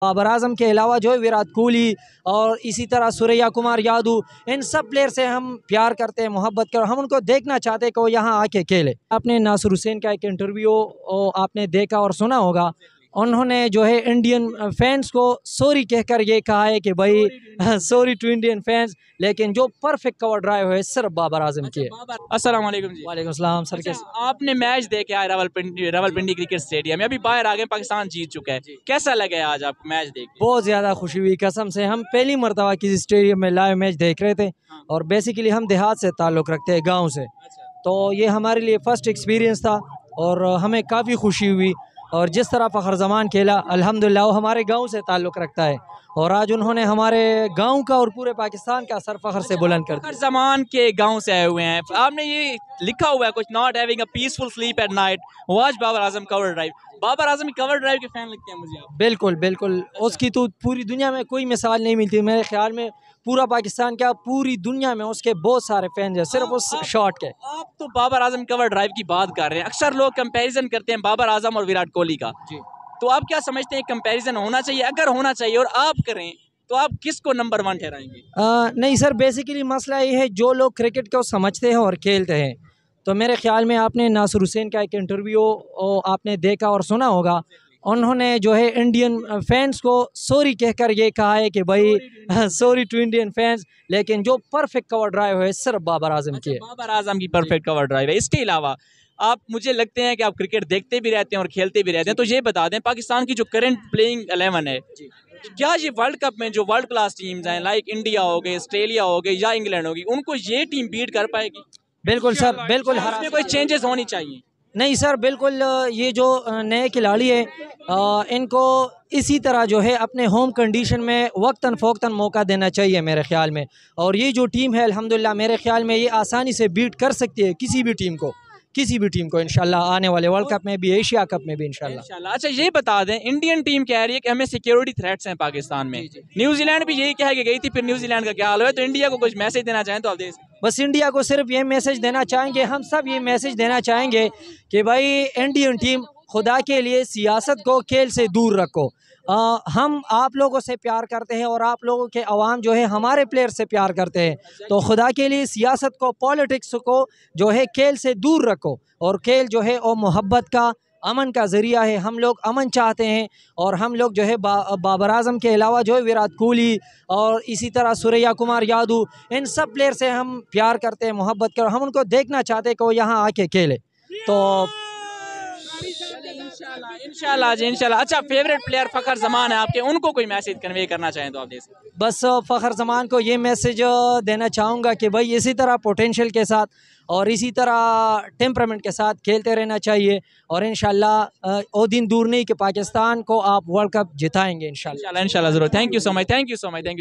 बाबर आजम के अलावा जो है विराट कोहली और इसी तरह सूर्या कुमार यादव, इन सब प्लेयर से हम प्यार करते हैं, मोहब्बत कर, हम उनको देखना चाहते हैं कि वो यहाँ आके खेले। आपने नासिर हुसैन का एक इंटरव्यू आपने देखा और सुना होगा, उन्होंने जो है इंडियन फैंस को सॉरी कहकर ये कहा है कि भाई सॉरी टू इंडियन फैंस, लेकिन जो परफेक्ट कवर ड्राइव है सिर्फ बाबर आजम की है। अस्सलाम वालेकुम जी। वालेकुम सलाम सर। कैसे आपने मैच देखे आए रावलपिंडी क्रिकेट स्टेडियम में, अभी बाहर आ गए, पाकिस्तान जीत चुका है, कैसा लगा आज आपको मैच देख के? बहुत ज़्यादा खुशी हुई, कसम से। हम पहली मरतबा किसी स्टेडियम में लाइव मैच देख रहे थे और बेसिकली हम देहात से ताल्लुक़ रखते हैं, गाँव से, तो ये हमारे लिए फ़र्स्ट एक्सपीरियंस था और हमें काफ़ी खुशी हुई। और जिस तरह फ़खर जमान खेला, अल्हम्दुलिल्लाह, वो हमारे गांव से ताल्लुक़ रखता है और आज उन्होंने हमारे गांव का और पूरे पाकिस्तान का सर फ़खर से बुलंद कर दिया। फ़खर जमान के गांव से आए हुए हैं, आपने ये लिखा हुआ है कुछ, not having a peaceful sleep at night, watch Babar Azam cover drive. Babar Azam की कवर ड्राइव के फैन लगते हैं मुझे आप? बिल्कुल बिल्कुल, उसकी तो पूरी दुनिया में कोई मिसाल नहीं मिलती। मेरे ख्याल में पूरा पाकिस्तान क्या, पूरी दुनिया में उसके बहुत सारे फैन हैं सिर्फ उस शॉट के। आप तो बाबर आजम कवर ड्राइव की बात कर रहे हैं, अक्सर लोग कंपैरिजन करते हैं बाबर आजम और विराट कोहली का जी, तो आप क्या समझते हैं कंपैरिजन होना चाहिए? अगर होना चाहिए और आप करें तो आप किसको नंबर 1 ठहराएंगे? नहीं सर, बेसिकली मसला ये है, जो लोग क्रिकेट को समझते हैं और खेलते हैं, तो मेरे ख्याल में आपने नासिर हुसैन का एक इंटरव्यू आपने देखा और सुना होगा, उन्होंने जो है इंडियन फैंस को सॉरी कहकर ये कहा है कि भाई सॉरी टू इंडियन फैंस, लेकिन जो परफेक्ट कवर ड्राइव है सिर्फ बाबर आजम की है। बाबर आजम की परफेक्ट कवर ड्राइव है। इसके अलावा आप, मुझे लगते हैं कि आप क्रिकेट देखते भी रहते हैं और खेलते भी रहते हैं, तो ये बता दें पाकिस्तान की जो करंट प्लेइंग 11 है, क्या ये वर्ल्ड कप में जो वर्ल्ड क्लास टीम्स हैं लाइक इंडिया हो गए, ऑस्ट्रेलिया हो गए या इंग्लैंड होगी, उनको ये टीम बीट कर पाएगी? बिल्कुल सर, बिल्कुल। इसमें कोई चेंजेस होनी चाहिए? नहीं सर, बिल्कुल। ये जो नए खिलाड़ी है, इनको इसी तरह जो है अपने होम कंडीशन में वक्तन फ़ौक्तन मौका देना चाहिए मेरे ख्याल में। और ये जो टीम है अल्हम्दुलिल्लाह, मेरे ख्याल में ये आसानी से बीट कर सकती है किसी भी टीम को, इंशाल्लाह आने वाले वर्ल्ड कप में भी, एशिया कप में भी इंशाल्लाह। अच्छा ये बता दें, इंडियन टीम कह रही है कि हमें सिक्योरिटी थ्रेट्स हैं पाकिस्तान में, न्यूजीलैंड भी यही कह के गई थी, फिर न्यूजीलैंड का क्या हाल है? तो इंडिया को कुछ मैसेज देना चाहें तो आप दे सकते हैं। बस इंडिया को सिर्फ ये मैसेज देना चाहेंगे, हम सब ये मैसेज देना चाहेंगे कि भाई इंडियन टीम, खुदा के लिए सियासत को, खेल से दूर रखो। हम आप लोगों से प्यार करते हैं और आप लोगों के अवाम जो है हमारे प्लेयर से प्यार करते हैं, तो खुदा के लिए सियासत को, पॉलिटिक्स को जो है खेल से दूर रखो। और खेल जो है वो मोहब्बत का, अमन का ज़रिया है। हम लोग अमन चाहते हैं और हम लोग जो है बाबर आजम के अलावा जो है विराट कोहली और इसी तरह सूर्या कुमार यादव, इन सब प्लेयर से हम प्यार करते हैं, मोहब्बत कर, हम उनको देखना चाहते हैं कि वो यहाँ आके खेले। तो इंशाल्लाह जी, इंशाल्लाह। अच्छा, फेवरेट प्लेयर फ़खर जमान है आपके, उनको कोई मैसेज कन्वे करना चाहें तो आप दे सकते हैं। बस फ़खर जमान को ये मैसेज देना चाहूँगा कि भाई इसी तरह पोटेंशियल के साथ और इसी तरह टेम्परामेंट के साथ खेलते रहना चाहिए और इंशाल्लाह वो दिन दूर नहीं कि पाकिस्तान को आप वर्ल्ड कप जिताएंगे इंशाल्लाह। इंशाल्लाह ज़रूर। Thank you so much, thank you so much, thank you.